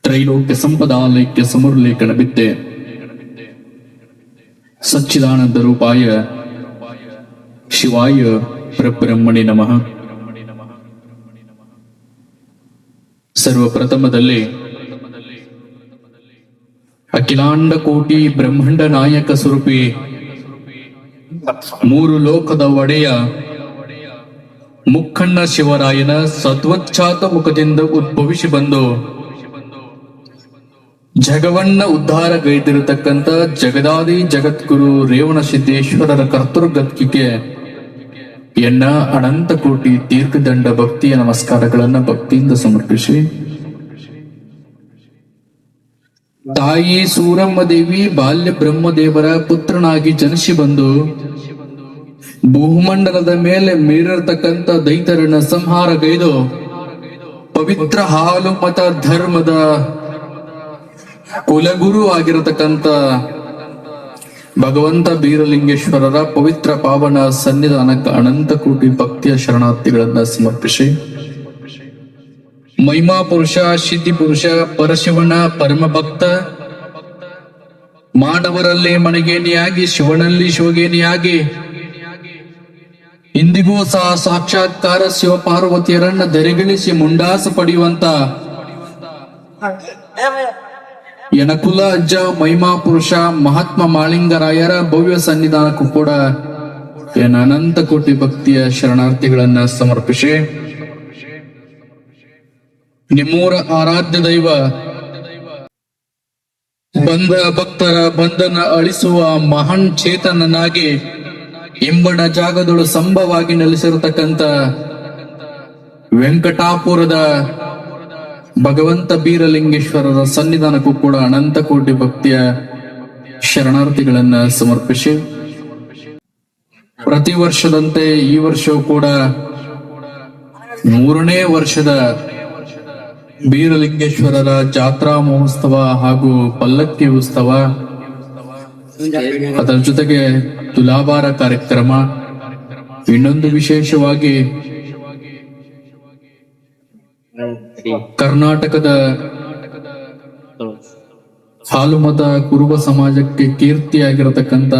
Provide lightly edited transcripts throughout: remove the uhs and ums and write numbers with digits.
ತ್ರೈಲೋಕ್ಯ ಸಂಪದಾಲೈಕ್ಯ ಸಮುರ್ಲೇಖನ ಬಿದ್ದೆ ಸಚ್ಚಿದಾನಂದ ರೂಪಾಯ ಶಿವಾಯ ಪರಬ್ರಹ್ಮಣೇ ನಮಃ. ಸರ್ವಪ್ರಥಮದಲ್ಲಿ ಅಖಿಲಾಂಡ ಕೋಟಿ ಬ್ರಹ್ಮಾಂಡ ನಾಯಕ ಸ್ವರೂಪಿ ಮೂರು ಲೋಕದ ಒಡೆಯ ಮುಕ್ಕಣ್ಣ ಶಿವರಾಯನ ಸದ್ವಚ್ಛಾತ ಮುಖದಿಂದ ಉದ್ಭವಿಸಿ ಬಂದು ಜಗವನ್ನ ಉದ್ಧಾರಗೈದಿರತಕ್ಕಂಥ ಜಗದಾದಿ ಜಗದ್ಗುರು ರೇವಣ ಸಿದ್ದೇಶ್ವರರ ಕರ್ತೃಗದ್ಗಿಗೆ ಎನ್ನ ಅನಂತ ಕೋಟಿ ದೀರ್ಘದಂಡ ಭಕ್ತಿಯ ನಮಸ್ಕಾರಗಳನ್ನ ಭಕ್ತಿಯಿಂದ ಸಮರ್ಪಿಸಿ, ತಾಯಿ ಸೂರಮ್ಮ ದೇವಿ ಬಾಲ್ಯ ಬ್ರಹ್ಮದೇವರ ಪುತ್ರನಾಗಿ ಜನಿಸಿ ಬಂದು ಭೂಮಂಡಲದ ಮೇಲೆ ಮೀರಿರತಕ್ಕಂಥ ದೈತರನ್ನ ಸಂಹಾರಗೈದು ಪವಿತ್ರ ಹಾಲು ಮತ ಧರ್ಮದ ಕುಲಗುರು ಆಗಿರತಕ್ಕಂಥ ಭಗವಂತ ಬೀರಲಿಂಗೇಶ್ವರರ ಪವಿತ್ರ ಪಾವನ ಸನ್ನಿಧಾನಕ್ಕೆ ಅನಂತ ಕೋಟಿ ಭಕ್ತಿಯ ಶರಣಾರ್ಥಿಗಳನ್ನ ಸಮರ್ಪಿಸಿ, ಮಹಿಮಾ ಪುರುಷ ಸಿದ್ಧಿ ಪುರುಷ ಪರಶಿವನ ಪರಮ ಭಕ್ತ, ಮಾನವರಲ್ಲೇ ಮನಗೇನಿಯಾಗಿ ಶಿವನಲ್ಲಿ ಶಿವಗೇನಿಯಾಗಿ ಇಂದಿಗೂ ಸಹ ಸಾಕ್ಷಾತ್ಕಾರ ಶಿವ ಪಾರ್ವತಿಯರನ್ನ ದೆರೆಗಿಳಿಸಿ ಮುಂಡಾಸ ಪಡೆಯುವಂತ ಯನಕುಲ ಅಜ್ಜ ಮಹಿಮಾ ಪುರುಷ ಮಹಾತ್ಮ ಮಾಳಿಂಗರಾಯರ ಭವ್ಯ ಸನ್ನಿಧಾನಕ್ಕೂ ಕೂಡ ಅನಂತ ಕೋಟಿ ಭಕ್ತಿಯ ಶರಣಾರ್ಥಿಗಳನ್ನ ಸಮರ್ಪಿಸಿ, ನಿಮ್ಮೂರ ಆರಾಧ್ಯ ದೈವ ಬಂದ ಭಕ್ತರ ಬಂಧನ ಅಳಿಸುವ ಮಹಾನ್ ಚೇತನನಾಗಿ ಇಂಬಣ ಜಾಗದೊಳು ಸಂಭವಾಗಿ ನೆಲೆಸಿರತಕ್ಕಂಥ ವೆಂಕಟಾಪುರದ ಭಗವಂತ ಬೀರಲಿಂಗೇಶ್ವರರ ಸನ್ನಿಧಾನಕ್ಕೂ ಕೂಡ ಅನಂತ ಕೋಟಿ ಭಕ್ತಿಯ ಶರಣಾರ್ಥಿಗಳನ್ನ ಸಮರ್ಪಿಸಿ, ಪ್ರತಿ ವರ್ಷದಂತೆ ಈ ವರ್ಷವೂ ಕೂಡ 3ನೇ ವರ್ಷದ ಬೀರಲಿಂಗೇಶ್ವರರ ಜಾತ್ರಾ ಮಹೋತ್ಸವ ಹಾಗೂ ಪಲ್ಲಕ್ಕಿ ಉತ್ಸವ, ಅದರ ಜೊತೆಗೆ ತುಲಾಭಾರ ಕಾರ್ಯಕ್ರಮ, ಇನ್ನೊಂದು ವಿಶೇಷವಾಗಿ ಕರ್ನಾಟಕದ ಹಾಲುಮತ ಕುರುಬ ಸಮಾಜಕ್ಕೆ ಕೀರ್ತಿಯಾಗಿರತಕ್ಕಂತ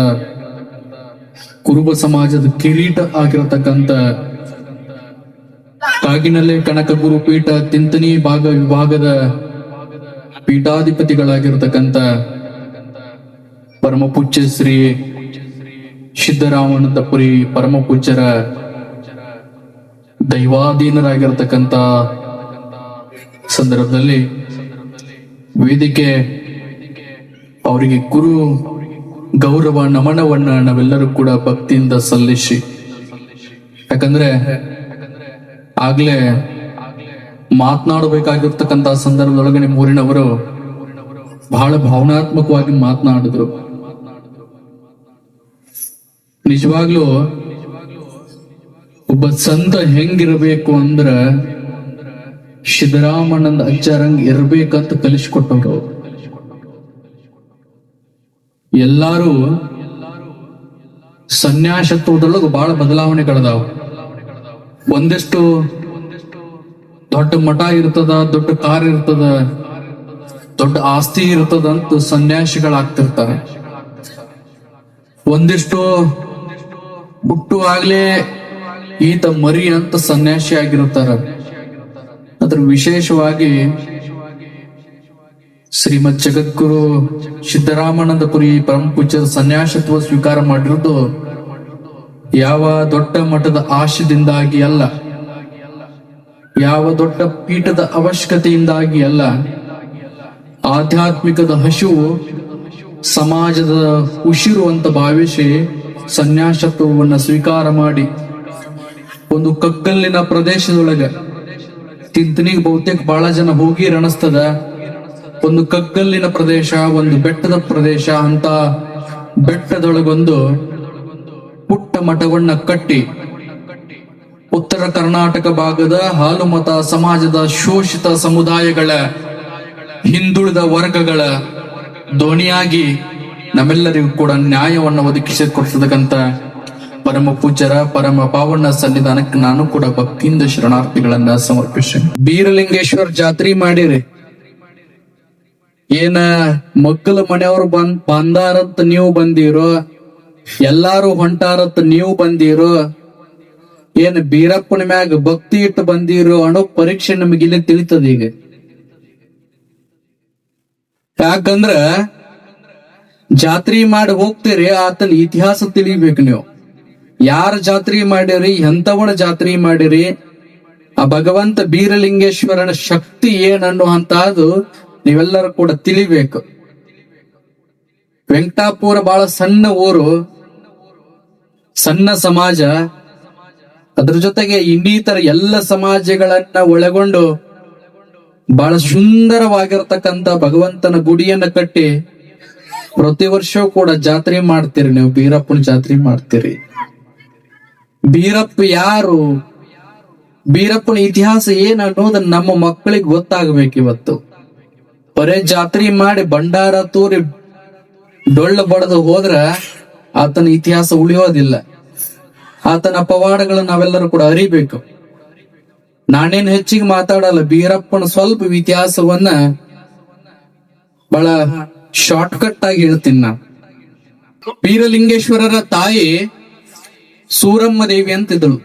ಕುರುಬ ಸಮಾಜದ ಕಿರೀಟ ಆಗಿರತಕ್ಕಂತ ಕಾಗಿನಲ್ಲೆ ಕನಕ ಗುರುಪೀಠ ತಿಂತನಿ ವಿಭಾಗದ ಪೀಠಾಧಿಪತಿಗಳಾಗಿರತಕ್ಕಂತ ಪರಮ ಪೂಜ್ಯ ಶ್ರೀ ಸಿದ್ದರಾಮಾನಂದಪುರಿ ಪರಮ ಪೂಜ್ಯರ ದೈವಾಧೀನರಾಗಿರತಕ್ಕಂತ ಸಂದರ್ಭದಲ್ಲಿ ವೇದಿಕೆ ಅವರಿಗೆ ಗುರು ಗೌರವ ನಮನವನ್ನ ನಾವೆಲ್ಲರೂ ಕೂಡ ಭಕ್ತಿಯಿಂದ ಸಲ್ಲಿಸಿ, ಯಾಕಂದ್ರೆ ಆಗ್ಲೇ ಮಾತನಾಡಬೇಕಾಗಿರ್ತಕ್ಕಂತ ಸಂದರ್ಭದೊಳಗೆ ನಿಮ್ಮೂರಿನವರು ಬಹಳ ಭಾವನಾತ್ಮಕವಾಗಿ ಮಾತನಾಡಿದ್ರು. ನಿಜವಾಗ್ಲೂ ಒಬ್ಬ ಸಂತ ಹೆಂಗಿರಬೇಕು ಅಂದ್ರ ಸಿದ್ದರಾಮಣ್ಣನ ಅಜ್ಜರಂಗ್ ಇರ್ಬೇಕಂತ ಕಲಿಸ್ಕೊಟ್ಟವ್ರು. ಎಲ್ಲಾರು ಸನ್ಯಾಸತ್ವದೊಳಗ ಬಹಳ ಬದಲಾವಣೆಗಳದಾವ. ಒಂದಿಷ್ಟು ದೊಡ್ಡ ಮಠ ಇರ್ತದ, ದೊಡ್ಡ ಕಾರ್ ಇರ್ತದ, ದೊಡ್ಡ ಆಸ್ತಿ ಇರ್ತದಂತ ಸನ್ಯಾಸಿಗಳಾಗ್ತಿರ್ತಾರೆ. ಒಂದಿಷ್ಟು ಹುಟ್ಟುವಾಗ್ಲೇ ಈತ ಮರಿ ಅಂತ ಸನ್ಯಾಸಿ ಆಗಿರ್ತಾರ. ಅದ್ರ ವಿಶೇಷವಾಗಿ ಶ್ರೀಮದ್ ಜಗದ್ಗುರು ಸಿದ್ದರಾಮಾನಂದಪುರಿ ಪರಮ ಪೂಜ್ಯರ ಸನ್ಯಾಸತ್ವ ಸ್ವೀಕಾರ ಮಾಡಿರೋದು ಯಾವ ದೊಡ್ಡ ಮಠದ ಆಶಯದಿಂದಾಗಿ ಅಲ್ಲ, ಯಾವ ದೊಡ್ಡ ಪೀಠದ ಅವಶ್ಯಕತೆಯಿಂದಾಗಿ ಅಲ್ಲ. ಆಧ್ಯಾತ್ಮಿಕದ ಹಸಿವು ಸಮಾಜದ ಉಸಿರು ಅಂತ ಭಾವಿಸಿ ಸನ್ಯಾಸತ್ವವನ್ನ ಸ್ವೀಕಾರ ಮಾಡಿ ಒಂದು ಕಗ್ಗಲ್ಲಿನ ಪ್ರದೇಶದೊಳಗ, ತಿಂತನಿಗೆ ಬಹುತೇಕ ಬಹಳ ಜನ ಹೋಗಿ ಅನಿಸ್ತದ, ಒಂದು ಕಗ್ಗಲ್ಲಿನ ಪ್ರದೇಶ, ಒಂದು ಬೆಟ್ಟದ ಪ್ರದೇಶ ಅಂತ ಬೆಟ್ಟದೊಳಗೊಂದು ಪುಟ್ಟ ಮಠವನ್ನ ಕಟ್ಟಿ ಉತ್ತರ ಕರ್ನಾಟಕ ಭಾಗದ ಹಾಲುಮತ ಸಮಾಜದ ಶೋಷಿತ ಸಮುದಾಯಗಳ ಹಿಂದುಳಿದ ವರ್ಗಗಳ ಧ್ವನಿಯಾಗಿ ನಮ್ಮೆಲ್ಲರಿಗೂ ಕೂಡ ನ್ಯಾಯವನ್ನು ಒದಗಿಸಿಕೊಡ್ತಕ್ಕಂತ ಪರಮ ಪೂಜ್ಯರ ಪರಮ ಪಾವನ ಸನ್ನಿಧಾನಕ್ಕೆ ನಾನು ಕೂಡ ಭಕ್ತಿಯಿಂದ ಶರಣಾರ್ಥಿಗಳನ್ನ ಸಮರ್ಪಿಸಿ. ಬೀರಲಿಂಗೇಶ್ವರ ಜಾತ್ರೆ ಮಾಡಿರಿ, ಏನ ಮಕ್ಕಳ ಮನೆಯವ್ರು ಬಂದಾರಂತ ನೀವು ಬಂದಿರೋ, ಎಲ್ಲಾರು ಹೊಂಟಾರತ್ ನೀವು ಬಂದಿರೋ, ಏನ್ ಬೀರಪ್ಪನ ಮ್ಯಾಗ ಭಕ್ತಿ ಇಟ್ಟು ಬಂದಿರೋ ಅನ್ನೋ ಪರೀಕ್ಷೆ ನಮಗೆ ಇಲ್ಲಿ ತಿಳಿತದ. ಈಗ ಯಾಕಂದ್ರ ಜಾತ್ರಿ ಮಾಡಿ ಹೋಗ್ತೀರಿ, ಆತನ ಇತಿಹಾಸ ತಿಳಿಬೇಕು ನೀವು. ಯಾರ ಜಾತ್ರಿ ಮಾಡಿರಿ, ಎಂತವನ ಜಾತ್ರಿ ಮಾಡಿರಿ, ಆ ಭಗವಂತ ಬೀರಲಿಂಗೇಶ್ವರನ ಶಕ್ತಿ ಏನನ್ನುವಂತಹದ್ದು ನೀವೆಲ್ಲರೂ ಕೂಡ ತಿಳಿಬೇಕು. ವೆಂಕಟಾಪುರ ಬಹಳ ಸಣ್ಣ ಊರು, ಸಣ್ಣ ಸಮಾಜ. ಅದ್ರ ಜೊತೆಗೆ ಇನ್ನಿತರ ಎಲ್ಲ ಸಮಾಜಗಳನ್ನ ಒಳಗೊಂಡು ಬಹಳ ಸುಂದರವಾಗಿರ್ತಕ್ಕಂಥ ಭಗವಂತನ ಗುಡಿಯನ್ನ ಕಟ್ಟಿ ಪ್ರತಿ ವರ್ಷವೂ ಕೂಡ ಜಾತ್ರೆ ಮಾಡ್ತೀರಿ ನೀವು. ಬೀರಪ್ಪನ ಜಾತ್ರೆ ಮಾಡ್ತೀರಿ. ಬೀರಪ್ಪ ಯಾರು, ಬೀರಪ್ಪನ ಇತಿಹಾಸ ಏನ್ ಅನ್ನೋದನ್ನ ನಮ್ಮ ಮಕ್ಕಳಿಗೆ ಗೊತ್ತಾಗ್ಬೇಕು. ಇವತ್ತು ಬರೇ ಜಾತ್ರೆ ಮಾಡಿ ಭಂಡಾರ ತೂರಿ ಡೊಳ್ಳು ಬಡದು ಹೋದ್ರ ಆತನ ಇತಿಹಾಸ ಉಳಿಯೋದಿಲ್ಲ. ಆತನ ಪವಾಡಗಳನ್ನ ನಾವೆಲ್ಲರೂ ಕೂಡ ಅರಿಬೇಕು. ನಾನೇನ್ ಹೆಚ್ಚಿಗೆ ಮಾತಾಡಲ್ಲ, ಬೀರಪ್ಪನ ಸ್ವಲ್ಪ ಇತಿಹಾಸವನ್ನ ಬಹಳ ಶಾರ್ಟ್ ಕಟ್ ಆಗಿ ಹೇಳ್ತೀನಿ ನಾ. ಬೀರಲಿಂಗೇಶ್ವರರ ತಾಯಿ ಸೂರಮ್ಮ ದೇವಿ ಅಂತಿದ್ಳು.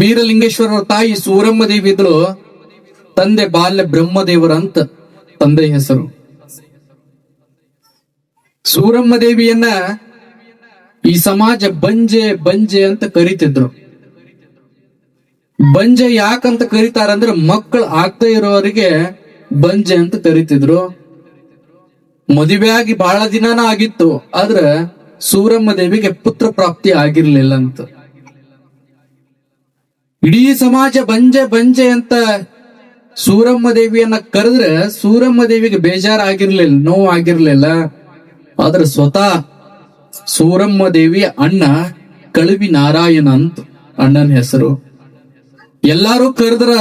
ಬೀರಲಿಂಗೇಶ್ವರರ ತಾಯಿ ಸೂರಮ್ಮ ದೇವಿ ಇದ್ಳು. ತಂದೆ ಬಾಲ್ಯ ಬ್ರಹ್ಮದೇವರ ಅಂತ ತಂದೆ ಹೆಸರು. ಸೂರಮ್ಮ ದೇವಿಯನ್ನ ಈ ಸಮಾಜ ಬಂಜೆ ಬಂಜೆ ಅಂತ ಕರಿತಿದ್ರು. ಬಂಜೆ ಯಾಕಂತ ಕರೀತಾರಂದ್ರೆ ಮಕ್ಕಳು ಆಗ್ತಾ ಇರೋರಿಗೆ ಬಂಜೆ ಅಂತ ಕರಿತಿದ್ರು. ಮದುವೆ ಆಗಿ ಬಹಳ ದಿನಾನ ಆಗಿತ್ತು, ಆದ್ರ ಸೂರಮ್ಮ ದೇವಿಗೆ ಪುತ್ರ ಪ್ರಾಪ್ತಿ ಆಗಿರ್ಲಿಲ್ಲ ಅಂತ. ಇಡೀ ಸಮಾಜ ಬಂಜೆ ಬಂಜೆ ಅಂತ ಸೂರಮ್ಮ ದೇವಿಯನ್ನ ಕರೆದ್ರೆ ಸೂರಮ್ಮ ದೇವಿಗೆ ಬೇಜಾರಾಗಿರ್ಲಿಲ್ಲ, ನೋವು ಆಗಿರ್ಲಿಲ್ಲ. ಆದ್ರೆ ಸ್ವತಃ ಸೂರಮ್ಮ ದೇವಿಯ ಅಣ್ಣ ಕಳವಿ ನಾರಾಯಣ ಅಂತ ಅಣ್ಣನ ಹೆಸರು. ಎಲ್ಲಾರು ಕರೆದ್ರ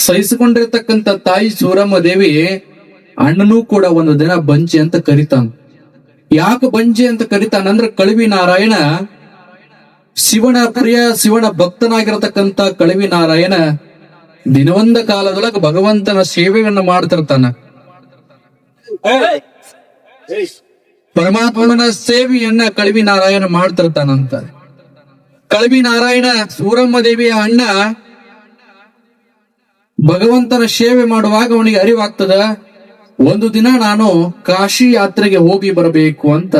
ಸಹಿಸಿಕೊಂಡಿರ್ತಕ್ಕಂಥ ತಾಯಿ ಸೂರಮ್ಮ ದೇವಿ ಅಣ್ಣನೂ ಕೂಡ ಒಂದು ದಿನ ಬಂಜೆ ಅಂತ ಕರಿತಾನ. ಯಾಕೆ ಬಂಜೆ ಅಂತ ಕರಿತಾನಂದ್ರೆ ಕಳವಿ ನಾರಾಯಣ ಶಿವನ ಪ್ರಿಯ, ಶಿವನ ಭಕ್ತನಾಗಿರತಕ್ಕಂತ ಕಳವಿ ನಾರಾಯಣ ದಿನವೊಂದ ಕಾಲದೊಳಗೆ ಭಗವಂತನ ಸೇವೆಯನ್ನ ಮಾಡ್ತಿರ್ತಾನ. ಪರಮಾತ್ಮನ ಸೇವೆಯನ್ನ ಕಳವಿ ನಾರಾಯಣ ಮಾಡ್ತಿರ್ತಾನಂತ. ಕಳವಿ ನಾರಾಯಣ ಸೂರಮ್ಮ ದೇವಿಯ ಅಣ್ಣ ಭಗವಂತನ ಸೇವೆ ಮಾಡುವಾಗ ಅವನಿಗೆ ಅರಿವಾಗ್ತದ, ಒಂದು ದಿನ ನಾನು ಕಾಶಿ ಯಾತ್ರೆಗೆ ಹೋಗಿ ಬರಬೇಕು ಅಂತ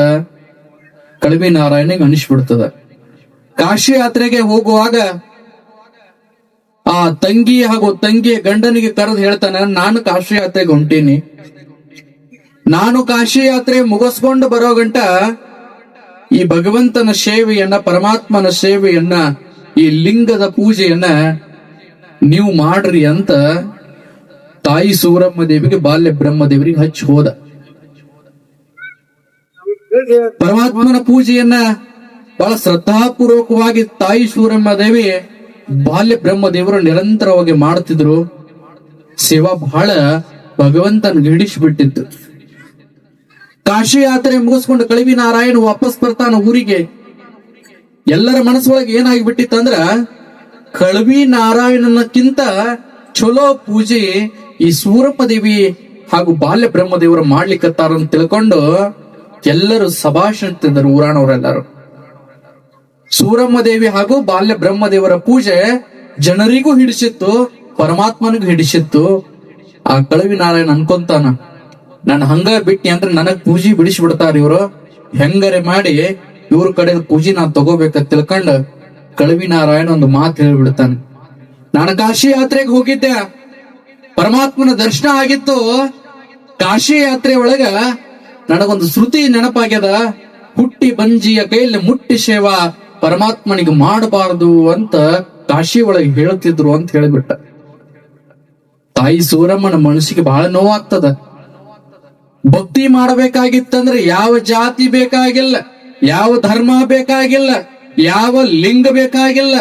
ಕಳವಿ ನಾರಾಯಣಗೆ ಅನಿಸ್ಬಿಡ್ತದ. ಕಾಶಿ ಯಾತ್ರೆಗೆ ಹೋಗುವಾಗ ಆ ತಂಗಿ ಹಾಗೂ ತಂಗಿಯ ಗಂಡನಿಗೆ ಕರೆದು ಹೇಳ್ತಾನೆ, ನಾನು ಕಾಶಿ ಯಾತ್ರೆಗೆ ಹೊಂಟೀನಿ, ನಾನು ಕಾಶಿ ಯಾತ್ರೆ ಮುಗಿಸ್ಕೊಂಡು ಬರೋ ಗಂಟ ಈ ಭಗವಂತನ ಸೇವೆಯನ್ನ, ಪರಮಾತ್ಮನ ಸೇವೆಯನ್ನ, ಈ ಲಿಂಗದ ಪೂಜೆಯನ್ನ ನೀವು ಮಾಡ್ರಿ ಅಂತ ತಾಯಿ ಸೂರಮ್ಮ ದೇವಿಗೆ ಬಾಲ್ಯ ಬ್ರಹ್ಮದೇವರಿಗೆ ಹಚ್ಚಿ ಹೋದ. ಪರಮಾತ್ಮನ ಪೂಜೆಯನ್ನ ಬಹಳ ಶ್ರದ್ಧಾಪೂರ್ವಕವಾಗಿ ತಾಯಿ ಸೂರಮ್ಮ ದೇವಿ ಬಾಲ್ಯ ಬ್ರಹ್ಮದೇವರು ನಿರಂತರವಾಗಿ ಮಾಡ್ತಿದ್ರು. ಸೇವಾ ಬಹಳ ಭಗವಂತನ ಹಿಡಿಸ್ಬಿಟ್ಟಿತ್ತು. ಕಾಶಿ ಯಾತ್ರೆ ಮುಗಿಸ್ಕೊಂಡು ಕಳವಿ ನಾರಾಯಣ ವಾಪಸ್ ಬರ್ತಾನ ಊರಿಗೆ. ಎಲ್ಲರ ಮನಸ್ಸೊಳಗೆ ಏನಾಗಿಬಿಟ್ಟಿತ್ತಂದ್ರ ಕಳವಿ ನಾರಾಯಣನಕ್ಕಿಂತ ಚಲೋ ಪೂಜೆ ಈ ಸೂರಮ್ಮ ದೇವಿ ಹಾಗೂ ಬಾಲ್ಯ ಬ್ರಹ್ಮದೇವರು ಮಾಡ್ಲಿಕ್ಕತ್ತಾರ ಅಂತ ತಿಳ್ಕೊಂಡು ಎಲ್ಲರೂ ಸಭಾಷ್ ಅಂತಿದ್ದರು ಊರಾಣವರೆಲ್ಲರೂ. ಸೂರಮ್ಮ ದೇವಿ ಹಾಗೂ ಬಾಲ್ಯ ಬ್ರಹ್ಮದೇವರ ಪೂಜೆ ಜನರಿಗೂ ಹಿಡಿಸಿತ್ತು, ಪರಮಾತ್ಮನಿಗೂ ಹಿಡಿಸಿತ್ತು. ಆ ಕಳವಿ ನಾರಾಯಣ ಅನ್ಕೊಂತಾನ, ನಾನು ಹಂಗ ಬಿಟ್ಟಿ ಅಂದ್ರೆ ನನಗ್ ಪೂಜೆ ಬಿಡಿಸ್ಬಿಡ್ತಾರ ಇವ್ರು, ಹೆಂಗರೆ ಮಾಡಿ ಇವ್ರ ಕಡೆ ಪೂಜೆ ನಾನ್ ತಗೋಬೇಕಂತ ತಿಳ್ಕೊಂಡ್ ಕಳವಿ ನಾರಾಯಣ ಒಂದು ಮಾತು ಹೇಳ್ಬಿಡ್ತಾನೆ, ನಾನು ಕಾಶಿ ಯಾತ್ರೆಗೆ ಹೋಗಿದ್ದೆ, ಪರಮಾತ್ಮನ ದರ್ಶನ ಆಗಿತ್ತು. ಕಾಶಿ ಯಾತ್ರೆ ಒಳಗ ನನಗೊಂದು ಶ್ರುತಿ ನೆನಪಾಗ್ಯದ, ಹುಟ್ಟಿ ಬಂಜಿಯ ಕೈಯಲ್ಲಿ ಮುಟ್ಟಿ ಸೇವಾ ಪರಮಾತ್ಮನಿಗೆ ಮಾಡಬಾರದು ಅಂತ ಕಾಶಿ ಒಳಗೆ ಹೇಳ್ತಿದ್ರು ಅಂತ ಹೇಳಿಬಿಟ್ಟ. ತಾಯಿ ಸೂರಮ್ಮನ ಮನಸ್ಸಿಗೆ ಬಹಳ ನೋವಾಗ್ತದ. ಭಕ್ತಿ ಮಾಡಬೇಕಾಗಿತ್ತಂದ್ರೆ ಯಾವ ಜಾತಿ ಬೇಕಾಗಿಲ್ಲ, ಯಾವ ಧರ್ಮ ಬೇಕಾಗಿಲ್ಲ, ಯಾವ ಲಿಂಗ ಬೇಕಾಗಿಲ್ಲ.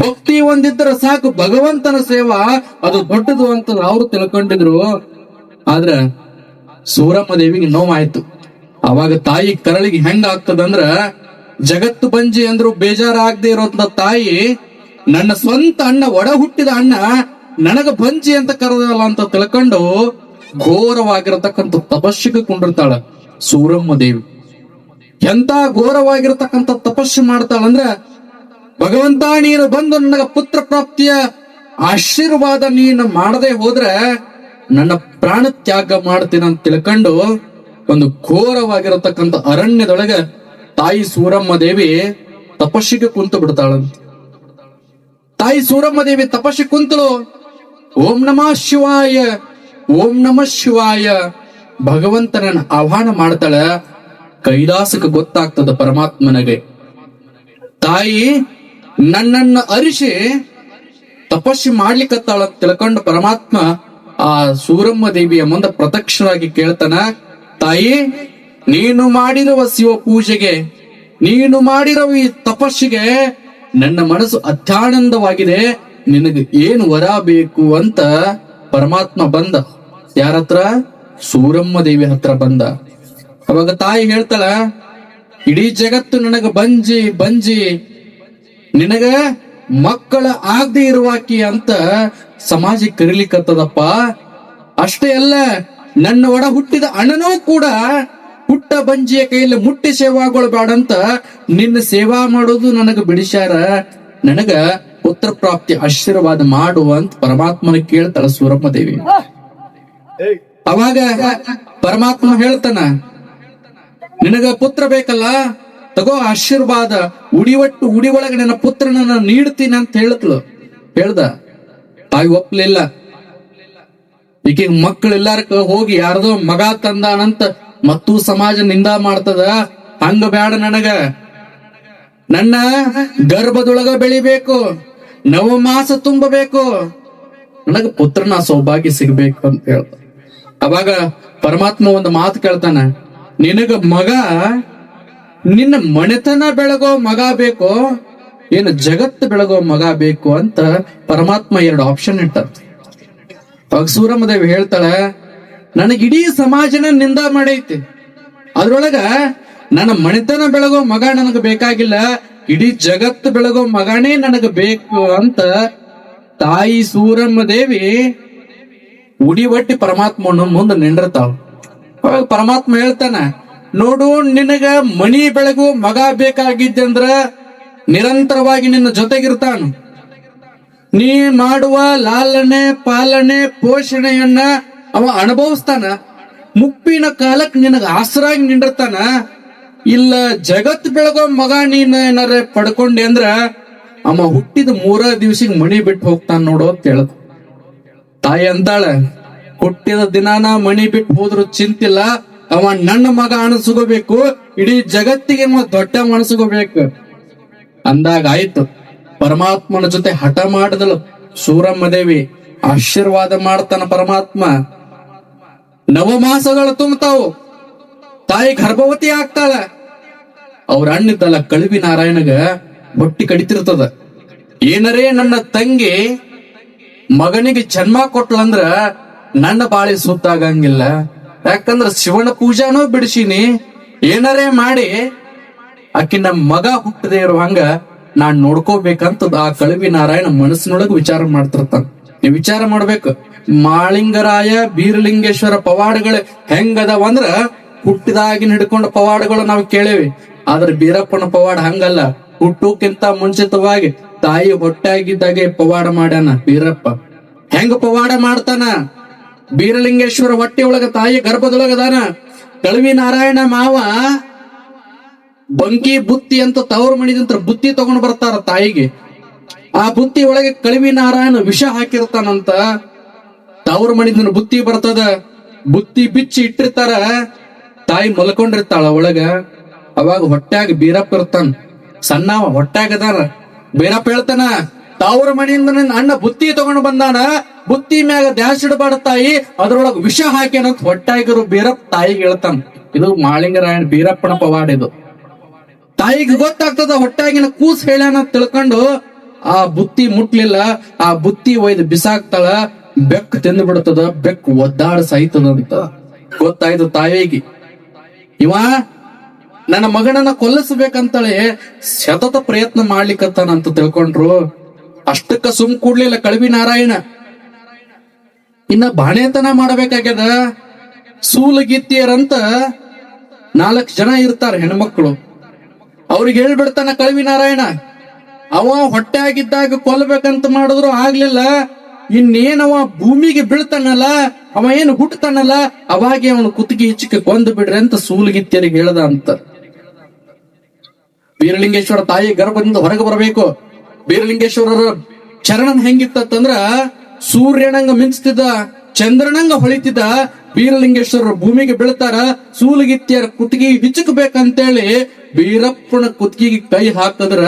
ಭಕ್ತಿ ಒಂದಿದ್ರೆ ಸಾಕು, ಭಗವಂತನ ಸೇವಾ ಅದು ದೊಡ್ಡದು ಅಂತ ಅವ್ರು ತಿಳ್ಕೊಂಡಿದ್ರು. ಆದ್ರ ಸೂರಮ್ಮ ದೇವಿಗೆ ನೋವಾಯ್ತು. ಅವಾಗ ತಾಯಿ ಕರಳಿಗೆ ಹೆಂಗ ಆಗ್ತದಂದ್ರ, ಜಗತ್ತು ಬಂಜಿ ಅಂದ್ರು ಬೇಜಾರಾಗದೆ ಇರೋಂತ ತಾಯಿ ನನ್ನ ಸ್ವಂತ ಅಣ್ಣ, ಒಡ ಹುಟ್ಟಿದ ಅಣ್ಣ ನನಗ ಬಂಜಿ ಅಂತ ಕರೆದಲ್ಲ ಅಂತ ತಿಳ್ಕೊಂಡು ಘೋರವಾಗಿರತಕ್ಕಂಥ ತಪಸ್ಸಿಗೆ ಕುಂಡಿರ್ತಾಳ ಸೂರಮ್ಮ ದೇವಿ. ಎಂತ ಘೋರವಾಗಿರತಕ್ಕಂಥ ತಪಸ್ಸು ಮಾಡ್ತಾಳಂದ್ರ, ಭಗವಂತ ನೀನು ಬಂದು ನನಗ ಪುತ್ರ ಪ್ರಾಪ್ತಿಯ ಆಶೀರ್ವಾದ ನೀನು ಮಾಡದೆ ಹೋದ್ರೆ ನನ್ನ ಪ್ರಾಣ ತ್ಯಾಗ ಮಾಡ್ತೀನಿ ಅಂತ ತಿಳ್ಕೊಂಡು ಒಂದು ಘೋರವಾಗಿರತಕ್ಕಂಥ ಅರಣ್ಯದೊಳಗ ತಾಯಿ ಸೂರಮ್ಮ ದೇವಿ ತಪಸ್ಸಿಗೆ ಕುಂತು ಬಿಡ್ತಾಳಂತ. ತಾಯಿ ಸೂರಮ್ಮ ದೇವಿ ತಪಸ್ಸಿಗೆ ಕುಂತಳು. ಓಂ ನಮಃ ಶಿವಾಯ, ಓಂ ನಮಃ ಶಿವಾಯ ಭಗವಂತನನ್ನ ಆಹ್ವಾನ ಮಾಡ್ತಾಳ. ಕೈಲಾಸಕ್ಕೆ ಗೊತ್ತಾಗ್ತದ ಪರಮಾತ್ಮನಿಗೆ, ತಾಯಿ ನನ್ನನ್ನು ಅರಿಸಿ ತಪಸ್ಸು ಮಾಡ್ಲಿಕ್ಕತ್ತಾಳ ಅಂತ ತಿಳ್ಕೊಂಡು ಪರಮಾತ್ಮ ಆ ಸೂರಮ್ಮ ದೇವಿಯ ಮುಂದೆ ಪ್ರತ್ಯಕ್ಷರಾಗಿ ಕೇಳ್ತಾನ, ತಾಯಿ ನೀನು ಮಾಡಿರುವ ಶಿವ ಪೂಜೆಗೆ, ನೀನು ಮಾಡಿರುವ ಈ ತಪಸ್ಸಿಗೆ ನನ್ನ ಮನಸ್ಸು ಅತ್ಯಾನಂದವಾಗಿದೆ, ನಿನಗೆ ಏನು ವರ ಬೇಕು ಅಂತ ಪರಮಾತ್ಮ ಬಂದ. ಯಾರತ್ರ? ಸೂರಮ್ಮ ದೇವಿ ಹತ್ರ ಬಂದ. ಅವಾಗ ತಾಯಿ ಹೇಳ್ತಾಳ, ಇಡೀ ಜಗತ್ತು ನನಗ ಬಂಜಿ ಬಂಜಿ ನಿನಗ ಮಕ್ಕಳ ಆಗದೆ ಇರುವಾಕಿ ಅಂತ ಸಮಾಜಕ್ಕೆ ಕರೀಲಿಕ್ಕತ್ತದಪ್ಪ. ಅಷ್ಟೇ ಅಲ್ಲ, ನನ್ನ ಒಡ ಹುಟ್ಟಿದ ಅಣ್ಣನೂ ಕೂಡ ಹುಟ್ಟ ಬಂಜಿಯ ಕೈಯಲ್ಲಿ ಮುಟ್ಟಿ ಸೇವಾಗಳು ಬೇಡಂತ ನಿನ್ನ ಸೇವಾ ಮಾಡೋದು ನನಗ ಬಿಡಿಸ್ಯಾರ, ನನಗ ಪುತ್ರ ಪ್ರಾಪ್ತಿ ಆಶೀರ್ವಾದ ಮಾಡು ಅಂತ ಪರಮಾತ್ಮನ ಕೇಳ್ತಾಳ ಸೂರಮ್ಮ ದೇವಿ. ಅವಾಗ ಪರಮಾತ್ಮ ಹೇಳ್ತಾನ, ನಿನಗ ಪುತ್ರ ಬೇಕಲ್ಲ, ತಗೋ ಆಶೀರ್ವಾದ, ಉಡಿ ಒಳಗೆ ನನ್ನ ಪುತ್ರನನ್ನ ನೀಡ್ತೀನಿ ಅಂತ ಹೇಳ್ದ. ತಾಯಿ ಒಪ್ಲಿಲ್ಲ. ಈಗ ಮಕ್ಕಳೆಲ್ಲಾರ ಹೋಗಿ ಯಾರ್ದೋ ಮಗ ತಂದಾನಂತ ಮತ್ತೂ ಸಮಾಜ ನಿಂದ ಮಾಡ್ತದ, ಹಂಗ ಬ್ಯಾಡ, ನನಗ ನನ್ನ ಗರ್ಭದೊಳಗ ಬೆಳಿಬೇಕು, ನವಮಾಸ ತುಂಬಬೇಕು, ನನಗ ಪುತ್ರನ ಸೌಭಾಗ್ಯ ಸಿಗ್ಬೇಕು ಅಂತ ಹೇಳ್ತ. ಅವಾಗ ಪರಮಾತ್ಮ ಒಂದು ಮಾತು ಕೇಳ್ತಾನ, ನಿನಗ ಮಗ ನಿನ್ನ ಮನೆತನ ಬೆಳಗೋ ಮಗ ಬೇಕೋ ಏನು ಜಗತ್ತು ಬೆಳಗೋ ಮಗ ಬೇಕು ಅಂತ ಪರಮಾತ್ಮ ಎರಡು ಆಪ್ಷನ್ ಇಟ್ಟ. ಅವಾಗ ಸೂರಮ್ಮ ದೇವಿ ಹೇಳ್ತಾಳ, ನನಗೆ ಇಡೀ ಸಮಾಜನ ನಿಂದ ಮಾಡೈತಿ, ಅದ್ರೊಳಗ ನನ್ನ ಮನೆತನ ಬೆಳಗೋ ಮಗ ನನಗ ಬೇಕಾಗಿಲ್ಲ, ಇಡೀ ಜಗತ್ತು ಬೆಳಗೋ ಮಗನೇ ನನಗ ಬೇಕು ಅಂತ ತಾಯಿ ಸೂರಮ್ಮ ದೇವಿ ಉಡಿ ಒಟ್ಟಿ ಪರಮಾತ್ಮನ ಮುಂದೆ ನಿಂಡಿರ್ತಾವ. ಅವಾಗ ಪರಮಾತ್ಮ ಹೇಳ್ತಾನ, ನೋಡು, ನಿನಗ ಮಣಿ ಬೆಳಗು ಮಗ ಬೇಕಾಗಿದ್ದಂದ್ರ ನಿರಂತರವಾಗಿ ನಿನ್ನ ಜೊತೆಗಿರ್ತಾನ, ನೀ ಮಾಡುವ ಲಾಲನೆ ಪಾಲನೆ ಪೋಷಣೆಯನ್ನ ಅವ ಅನುಭವಿಸ್ತಾನ, ಮುಪ್ಪಿನ ಕಾಲಕ್ಕೆ ನಿನಗ ಆಸರಾಗಿ ನಿಂಡಿರ್ತಾನ. ಇಲ್ಲ ಜಗತ್ ಬೆಳಗೋ ಮಗ ನೀನ್ ಏನಾರ ಪಡ್ಕೊಂಡೆ ಅಂದ್ರ ಅವ ಹುಟ್ಟಿದ 3 ದಿವಸಿಗೆ ಮಣಿ ಬಿಟ್ಟು ಹೋಗ್ತಾನ ನೋಡು ಅಂತ ಹೇಳದ. ತಾಯಿ ಅಂತಾಳ, ಹುಟ್ಟಿದ ದಿನಾನ ಮಣಿ ಬಿಟ್ಟು ಹೋದ್ರು ಚಿಂತಿಲ್ಲ, ಅವ ನನ್ನ ಮಗ ಅಣಸ್ಕೋಬೇಕು, ಇಡೀ ಜಗತ್ತಿಗೆ ದೊಡ್ಡ ಅಣಸ್ಕೋಬೇಕು ಅಂದಾಗ ಆಯ್ತು. ಪರಮಾತ್ಮನ ಜೊತೆ ಹಠ ಮಾಡಿದಳು ಸೂರಮ್ಮ ದೇವಿ. ಆಶೀರ್ವಾದ ಮಾಡ್ತಾನ ಪರಮಾತ್ಮ. ನವಮಾಸಗಳು ತುಂಬತಾವು, ತಾಯಿ ಗರ್ಭವತಿ ಆಗ್ತಾಳ. ಅವ್ರ ಅಣ್ಣಿದ್ದಲ್ಲ ಕಳುವಿ ನಾರಾಯಣಗ ಬೊಟ್ಟಿ ಕಡಿತಿರ್ತದ. ಏನರೇ ನನ್ನ ತಂಗಿ ಮಗನಿಗೆ ಜನ್ಮ ಕೊಟ್ಲಂದ್ರ ನನ್ನ ಬಾಳಿ ಸುತ್ತಾಗಂಗಿಲ್ಲ, ಯಾಕಂದ್ರ ಶಿವನ ಪೂಜಾನೂ ಬಿಡಿಸೀನಿ, ಏನರೇ ಮಾಡಿ ಆಕಿ ನಮ್ಮ ಮಗ ಹುಟ್ಟದೇ ಇರುವಂಗ ನಾನ್ ನೋಡ್ಕೋಬೇಕಂತ ಆ ಕಳುವಿ ನಾರಾಯಣ ಮನಸ್ಸಿನೊಳಗ ವಿಚಾರ ಮಾಡ್ತಿರ್ತಾನ. ನೀವು ವಿಚಾರ ಮಾಡ್ಬೇಕು, ಮಾಳಿಂಗರಾಯ ಬೀರಲಿಂಗೇಶ್ವರ ಪವಾಡಗಳು ಹೆಂಗದವಂದ್ರ ಹುಟ್ಟಿದಾಗಿನ ಹಿಡ್ಕೊಂಡ ಪವಾಡಗಳು ನಾವು ಕೇಳೇವಿ. ಆದ್ರೆ ಬೀರಪ್ಪನ ಪವಾಡ ಹಂಗಲ್ಲ, ಹುಟ್ಟೋಕ್ಕಿಂತ ಮುಂಚಿತವಾಗಿ ತಾಯಿ ಹೊಟ್ಟಾಗಿದ್ದಾಗೆ ಪವಾಡ ಮಾಡ್ಯಾನ ಬೀರಪ್ಪ. ಹೆಂಗ ಪವಾಡ ಮಾಡ್ತಾನ? ಬೀರಲಿಂಗೇಶ್ವರ ಹೊಟ್ಟೆ ಒಳಗ ತಾಯಿ ಗರ್ಭದೊಳಗದಾನ. ಕಳುವಿ ನಾರಾಯಣ ಮಾವ ಬಂಕಿ ಬುತ್ತಿ ಅಂತ ತವರು ಮಣಿದಂತ ಬುತ್ತಿ ತಗೊಂಡ್ ಬರ್ತಾರ ತಾಯಿಗೆ. ಆ ಬುತ್ತಿ ಒಳಗೆ ಕಳುವಿ ನಾರಾಯಣ ವಿಷ ಹಾಕಿರ್ತಾನಂತ. ತವರು ಮಣಿದನ ಬುತ್ತಿ ಬರ್ತದ, ಬುತ್ತಿ ಬಿಚ್ಚಿ ಇಟ್ಟಿರ್ತಾರ, ತಾಯಿ ಮಲ್ಕೊಂಡಿರ್ತಾಳ ಒಳಗ. ಅವಾಗ ಹೊಟ್ಟ್ಯಾಗ ಬೀರಪ್ಪ ಇರ್ತಾನ, ಸಣ್ಣವ ಹೊಟ್ಟ್ಯಾಗದಾರ. ಬೀರಪ್ಪ ಹೇಳ್ತಾನ, ತಾವ್ರ ಮನೆಯಿಂದ ನನ್ನ ಅಣ್ಣ ಬುತ್ತಿ ತಗೊಂಡು ಬಂದಾನ, ಬುತ್ತಿ ಮ್ಯಾಗ ದ್ಯಾಸ್ ಇಡಬಾರ್ದ ತಾಯಿ, ಅದ್ರೊಳಗ ವಿಷ ಹಾಕ್ಯಾನಂತ ಹೊಟ್ಟಾಗಿರು ಬೀರಪ್ಪ ತಾಯಿಗೆ ಹೇಳ್ತಾನ. ಇದು ಮಾಳಿಂಗರಾಯಣ ಬೀರಪ್ಪನ ಪವಾಡ. ಇದು ತಾಯಿಗೆ ಗೊತ್ತಾಗ್ತದ, ಹೊಟ್ಟಾಗಿನ ಕೂಸ್ ಹೇಳ್ಯಾನ ತಿಳ್ಕೊಂಡು ಆ ಬುತ್ತಿ ಮುಟ್ಲಿಲ್ಲ, ಆ ಬುತ್ತಿ ಒಯ್ದು ಬಿಸಾಕ್ತಾಳ. ಬೆಕ್ಕು ತಿಂದು ಬಿಡ್ತದ, ಬೆಕ್ಕು ಒದ್ದಾಡ ಸಾಯ್ತದಂತ ಗೊತ್ತಾಯ್ತು ತಾಯಿಗೆ. ಇವ ನನ್ನ ಮಗನನ್ನ ಕೊಲ್ಲಿಸ್ಬೇಕಂತಳೆ ಸತತ ಪ್ರಯತ್ನ ಮಾಡ್ಲಿಕ್ಕತ್ತಾನಂತ ತಿಳ್ಕೊಂಡ್ರು. ಅಷ್ಟಕ್ಕ ಸುಮ್ ಕೂಡ್ಲಿಲ್ಲ ಕಳುವಿ ನಾರಾಯಣ. ಇನ್ನ ಬಾಣೆತನ ಮಾಡಬೇಕಾಗ್ಯದ. ಸೂಲಗಿತ್ತಿಯರಂತ 4 ಜನ ಇರ್ತಾರ ಹೆಣ್ಮಕ್ಳು. ಅವ್ರಿಗೆ ಹೇಳ್ಬಿಡ್ತಾನ ಕಳವಿ ನಾರಾಯಣ, ಅವ ಹೊಟ್ಟೆ ಆಗಿದ್ದಾಗ ಕೊಲ್ಬೇಕಂತ ಮಾಡಿದ್ರು ಆಗ್ಲಿಲ್ಲ, ಇನ್ನೇನವ ಭೂಮಿಗೆ ಬೀಳ್ತಾನಲ್ಲ, ಅವ ಏನು ಹುಟ್ಟತಾನಲ್ಲ, ಅವಾಗೆ ಅವನು ಕುತ್ತಿಗೆ ಹಿಚ್ಚಿಕೆ ಕೊಂದು ಬಿಡ್ರಿ ಅಂತ ಸೂಲಗಿತ್ತಿಯರಿಗೆ ಹೇಳ್ದ ಅಂತ. ಬೀರಲಿಂಗೇಶ್ವರ ತಾಯಿ ಗರ್ಭದಿಂದ ಹೊರಗೆ ಬರಬೇಕು. ಬೀರಲಿಂಗೇಶ್ವರರ ಚರಣನ್ ಹೆಂಗಿತ್ತಂದ್ರ ಸೂರ್ಯನಂಗ ಮಿಂಚ್ತಿದ್ದ, ಚಂದ್ರನಂಗ ಹೊಳಿತಿದ್ದ. ಬೀರಲಿಂಗೇಶ್ವರರು ಭೂಮಿಗೆ ಬೀಳ್ತಾರ, ಸೂಲಗಿತ್ತಿಯರ ಕುತ್ತಿಗೆ ಹಿಚ್ಚಕಬೇಕಂತೇಳಿ ಬೀರಪ್ಪನ ಕುತ್ತಿಗೆ ಕೈ ಹಾಕಿದ್ರ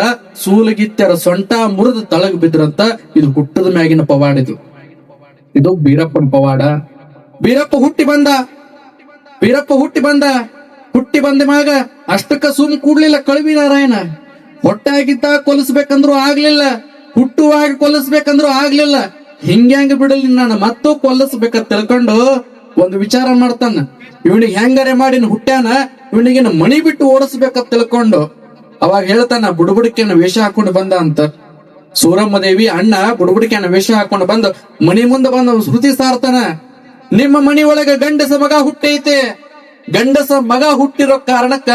ಸೂಲಗಿತ್ತಿಯರ ಸೊಂಟ ಮುರಿದು ತಳಗ್ ಬಿದ್ರಂತ. ಇದು ಹುಟ್ಟದ ಮ್ಯಾಗಿನ ಪವಾಡ. ಇದು ಬೀರಪ್ಪನ ಪವಾಡ. ಬೀರಪ್ಪ ಹುಟ್ಟಿ ಬಂದ ಮ್ಯಾಗ ಅಷ್ಟಕ್ಕ ಸುಮ್ ಕೂಡ್ಲಿಲ್ಲ ಕಳವಿ ನಾರಾಯಣ. ಹೊಟ್ಟೆ ಆಗಿದ್ದ ಕೊಲಿಸ್ಬೇಕಂದ್ರು ಆಗ್ಲಿಲ್ಲ, ಹುಟ್ಟುವಾಗ ಕೊಲಿಸ್ಬೇಕಂದ್ರು ಆಗ್ಲಿಲ್ಲ. ಹಿಂಗ್ಯಾಂಗ ಬಿಡಲಿ ನಾನು ಮತ್ತೂ ಕೊಲ್ಲಿಸ್ಬೇಕಂತ ತಿಳ್ಕೊಂಡು ಒಂದು ವಿಚಾರ ಮಾಡ್ತಾನ. ಇವನಿಗೆ ಹೆಂಗಾರೆ ಮಾಡಿ ಹುಟ್ಟ್ಯಾನ, ಇವನಿಗೆ ಮಣಿ ಬಿಟ್ಟು ಓಡಿಸ್ಬೇಕಂತ ತಿಳ್ಕೊಂಡು ಅವಾಗ ಹೇಳ್ತಾನ, ಬುಡಬುಡಿಕೆನ ವೇಷ ಹಾಕೊಂಡು ಬಂದ ಅಂತ. ಸೂರಮ್ಮ ದೇವಿ ಅಣ್ಣ ಬುಡಬುಡಿಕೆನ ವೇಷ ಹಾಕೊಂಡು ಬಂದು ಮಣಿ ಮುಂದೆ ಬಂದ ಶ್ರುತಿ ಸಾರ್ತಾನ, ನಿಮ್ಮ ಮಣಿ ಒಳಗ ಗಂಡಸ ಮಗ ಹುಟ್ಟೈತೆ, ಗಂಡಸ ಮಗ ಹುಟ್ಟಿರೋ ಕಾರಣಕ್ಕ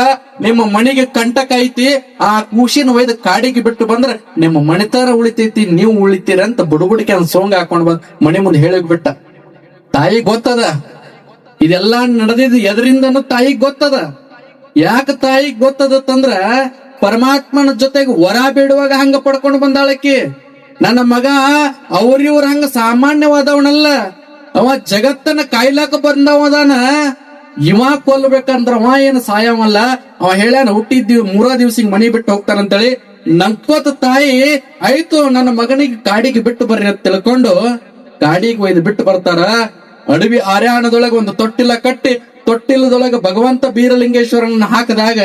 ನಿಮ್ಮ ಮಣಿಗೆ ಕಂಟಕ ಐತಿ, ಆ ಕೂಸಿನ ಒಯ್ದು ಕಾಡಿಗೆ ಬಿಟ್ಟು ಬಂದ್ರೆ ನಿಮ್ಮ ಮಣಿತರ ಉಳಿತೈತಿ, ನೀವು ಉಳಿತೀರ ಅಂತ ಬುಡಬುಡಿಕೆ ಸೋಂಗ ಹಾಕೊಂಡ್ ಬಂದ್ ಮಣಿ ಮುಂದೆ ಹೇಳಿಗ್ ಬಿಟ್ಟ. ತಾಯಿ ಗೊತ್ತದ ಇದೆಲ್ಲಾ ನಡೆದಿದ್ದು ಎದರಿಂದನೂ ತಾಯಿಗ್ ಗೊತ್ತದ. ಯಾಕ ತಾಯಿಗ್ ಗೊತ್ತದಂದ್ರ ಪರಮಾತ್ಮನ ಜೊತೆಗೆ ವರ ಬೇಡುವಾಗ ಹಂಗ ಪಡ್ಕೊಂಡು ಬಂದಾಳಕಿ. ನನ್ನ ಮಗ ಅವ್ರಿವ್ರ ಹಂಗ ಸಾಮಾನ್ಯವಾದವನಲ್ಲ, ಅವ ಜಗತ್ತನ್ನ ಕಾಯ್ಲಾಕ ಬಂದವದಾನ. ಇವ ಕೊಲ್ಬೇಕಂದ್ರ ಅವ ಏನು ಸಾಯವಲ್ಲ. ಅವ ಹೇಳ್ಯಾನ ಹುಟ್ಟಿದ್ದೀವಿ 3 ದಿವ್ಸಿಗೆ ಮನಿ ಬಿಟ್ಟು ಹೋಗ್ತಾನಂತೇಳಿ. ನಂಕೋತ ತಾಯಿ ಆಯ್ತು ನನ್ನ ಮಗನಿಗೆ ಕಾಡಿಗೆ ಬಿಟ್ಟು ಬರ್ರಿ ಅಂತ ತಿಳ್ಕೊಂಡು ಕಾಡಿಗೆ ಒಯ್ದು ಬಿಟ್ಟು ಬರ್ತಾರ. ಅಡವಿ ಆರ್ಯಾಣದೊಳಗೆ ಒಂದು ತೊಟ್ಟಿಲ ಕಟ್ಟಿ, ತೊಟ್ಟಿಲದೊಳಗೆ ಭಗವಂತ ಬೀರಲಿಂಗೇಶ್ವರನ ಹಾಕಿದಾಗ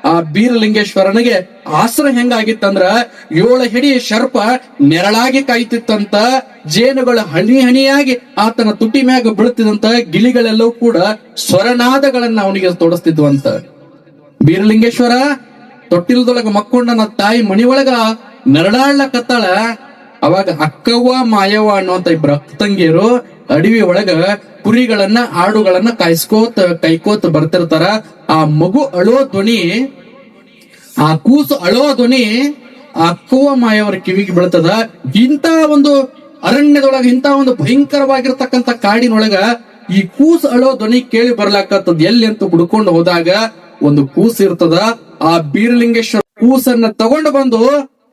ಆ ಬೀರಲಿಂಗೇಶ್ವರನಿಗೆ ಆಸರ ಹೆಂಗಾಗಿತ್ತಂದ್ರ 7 ಹಿಡಿ ಶರ್ಪ ನೆರಳಾಗಿ ಕಾಯ್ತಿತ್ತಂತ. ಜೇನುಗಳು ಹನಿ ಹನಿಯಾಗಿ ಆತನ ತುಟಿ ಮ್ಯಾಗ ಬೀಳ್ತಿದಂತ. ಗಿಳಿಗಳೆಲ್ಲವೂ ಕೂಡ ಸ್ವರನಾದಗಳನ್ನ ಅವನಿಗೆ ತೊಡಸ್ತಿದ್ವಂತ. ಬೀರಲಿಂಗೇಶ್ವರ ತೊಟ್ಟಿಲದೊಳಗ ಮಕ್ಕೊಂಡನ ತಾಯಿ ಮಣಿ ಒಳಗ ನೆರಳಾಡ್ಲಕತ್ತಾಳ. ಅವಾಗ ಅಕ್ಕವ್ವ ಮಾಯವ್ವ ಅನ್ನುವಂತ 2 ಅಕ್ಕ ತಂಗಿಯರು ಅಡವಿ ಒಳಗ ಕುರಿಗಳನ್ನ ಆಡುಗಳನ್ನ ಕೈಕೋತ ಬರ್ತಿರ್ತಾರ. ಆ ಮಗು ಅಳೋ ಧ್ವನಿ, ಆ ಕೂಸು ಅಳೋ ಧ್ವನಿ ಆ ಅಕ್ಕವ್ವ ಮಾಯವರ ಕಿವಿಗೆ ಬೀಳ್ತದ. ಇಂತ ಒಂದು ಅರಣ್ಯದೊಳಗ, ಇಂತ ಒಂದು ಭಯಂಕರವಾಗಿರ್ತಕ್ಕಂಥ ಕಾಡಿನೊಳಗ ಈ ಕೂಸು ಅಳೋ ಧ್ವನಿ ಕೇಳಿ ಬರ್ಲಾಕತ್ತದ. ಎಲ್ಲಿ ಅಂತ ಹುಡ್ಕೊಂಡು ಹೋದಾಗ ಒಂದು ಕೂಸು ಇರ್ತದ. ಆ ಬೀರಲಿಂಗೇಶ್ವರ ಕೂಸನ್ನ ತಗೊಂಡು ಬಂದು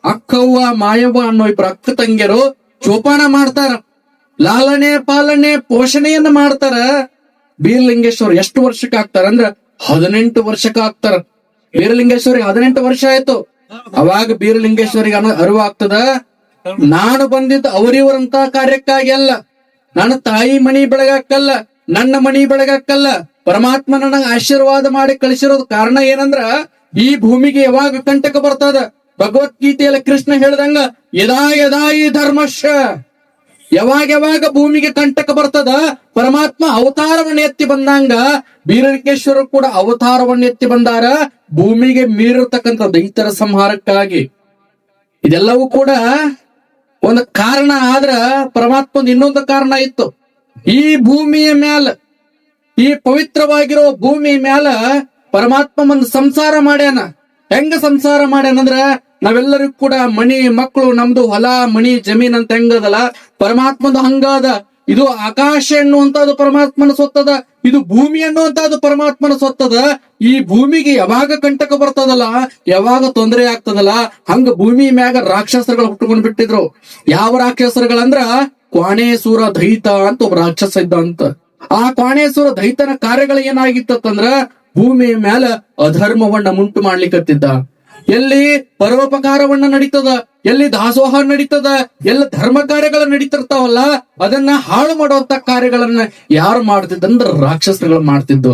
ಅಕ್ಕವ್ವ ಮಾಯವ್ವ ಅನ್ನೋ 2 ಅಕ್ಕ ತಂಗಿಯರು ಚೋಪಾನ ಮಾಡ್ತಾರ, ಲಾಲನೆ ಪಾಲನೆ ಪೋಷಣೆಯನ್ನ ಮಾಡ್ತಾರ. ಬೀರಲಿಂಗೇಶ್ವರ ಎಷ್ಟು ವರ್ಷಕ್ಕೆ ಆಗ್ತಾರ ಅಂದ್ರ 18 ವರ್ಷಕ್ಕೆ ಆಗ್ತಾರ. ಬೀರಲಿಂಗೇಶ್ವರಿಗೆ 18 ವರ್ಷ ಆಯ್ತು. ಅವಾಗ ಬೀರಲಿಂಗೇಶ್ವರಿಗೆ ಅರಿವು ಆಗ್ತದ, ನಾನು ಬಂದಿದ್ದು ಅವರಿವರಂತ ಕಾರ್ಯಕ್ಕಾಗಿ ಅಲ್ಲ, ನನ್ನ ತಾಯಿ ಮಣಿ ಬೆಳಗಾಕಲ್ಲ, ನನ್ನ ಮಣಿ ಬೆಳಗಾಕಲ್ಲ. ಪರಮಾತ್ಮ ನನಗೆ ಆಶೀರ್ವಾದ ಮಾಡಿ ಕಳಿಸಿರೋದು ಕಾರಣ ಏನಂದ್ರ ಈ ಭೂಮಿಗೆ ಯಾವಾಗ ಕಂಟಕ ಬರ್ತದ. ಭಗವದ್ಗೀತೆಯಲ್ಲಿ ಕೃಷ್ಣ ಹೇಳ್ದಂಗ ಯದಾ ಯದಾ ಈ ಧರ್ಮಶ್ಯ, ಯಾವಾಗ ಭೂಮಿಗೆ ಕಂಟಕ ಬರ್ತದ, ಪರಮಾತ್ಮ ಅವತಾರವನ್ನ ಎತ್ತಿ ಬಂದಂಗ ಬೀರಲಿಂಗೇಶ್ವರ ಕೂಡ ಅವತಾರವನ್ನ ಎತ್ತಿ ಬಂದಾರ ಭೂಮಿಗೆ ಮೀರಿರ್ತಕ್ಕಂಥ ದೈತ್ಯರ ಸಂಹಾರಕ್ಕಾಗಿ. ಇದೆಲ್ಲವೂ ಕೂಡ ಒಂದು ಕಾರಣ ಆದ್ರ ಪರಮಾತ್ಮಂದು ಇನ್ನೊಂದು ಕಾರಣ ಇತ್ತು. ಈ ಭೂಮಿಯ ಮ್ಯಾಲ, ಈ ಪವಿತ್ರವಾಗಿರೋ ಭೂಮಿಯ ಮ್ಯಾಲ ಪರಮಾತ್ಮ ಒಂದು ಸಂಸಾರ ಮಾಡ್ಯಾನ. ಹೆಂಗ ಸಂಸಾರ ಮಾಡ್ಯಾನಂದ್ರ ನಾವೆಲ್ಲರಿಗೂ ಕೂಡ ಮಣಿ ಮಕ್ಕಳು, ನಮ್ದು ಹೊಲ ಮಣಿ ಜಮೀನ್ ಅಂತ ಹೆಂಗದಲ್ಲ, ಪರಮಾತ್ಮಂದು ಹಂಗಾದ. ಇದು ಆಕಾಶ ಎನ್ನುವಂತದ್ದು ಪರಮಾತ್ಮನ ಸೊತ್ತದ, ಇದು ಭೂಮಿ ಅನ್ನುವಂತದ್ದು ಪರಮಾತ್ಮನ ಸೊತ್ತದ. ಈ ಭೂಮಿಗೆ ಯಾವಾಗ ಕಂಟಕ ಬರ್ತದಲ್ಲ, ಯಾವಾಗ ತೊಂದರೆ ಆಗ್ತದಲ್ಲ, ಹಂಗ ಭೂಮಿ ಮ್ಯಾಗ ರಾಕ್ಷಸರುಗಳು ಹುಟ್ಟುಕೊಂಡ್ ಬಿಟ್ಟಿದ್ರು. ಯಾವ ರಾಕ್ಷಸರುಗಳಂದ್ರ ಕ್ವಾಣೇಸೂರ ದೈತ ಅಂತ ಒಬ್ಬ ರಾಕ್ಷಸ ಇದ್ದ ಅಂತ. ಆ ಕ್ವಾಣೇಸೂರ ದೈತನ ಕಾರ್ಯಗಳು ಏನಾಗಿತ್ತಂದ್ರ ಭೂಮಿಯ ಮ್ಯಾಲ ಅಧರ್ಮವನ್ನ ಮುಂಟು ಮಾಡ್ಲಿಕ್ಕತ್ತಿದ್ದ. ಎಲ್ಲಿ ಪರೋಪಕಾರವನ್ನ ನಡೀತದ, ಎಲ್ಲಿ ದಾಸೋಹ ನಡೀತದ, ಎಲ್ಲ ಧರ್ಮ ಕಾರ್ಯಗಳು ನಡೀತಿರ್ತಾವಲ್ಲ, ಅದನ್ನ ಹಾಳು ಮಾಡುವಂತ ಕಾರ್ಯಗಳನ್ನ ಯಾರು ಮಾಡ್ತಿದ್ದಂದ್ರ ರಾಕ್ಷಸರುಗಳು ಮಾಡ್ತಿದ್ದು.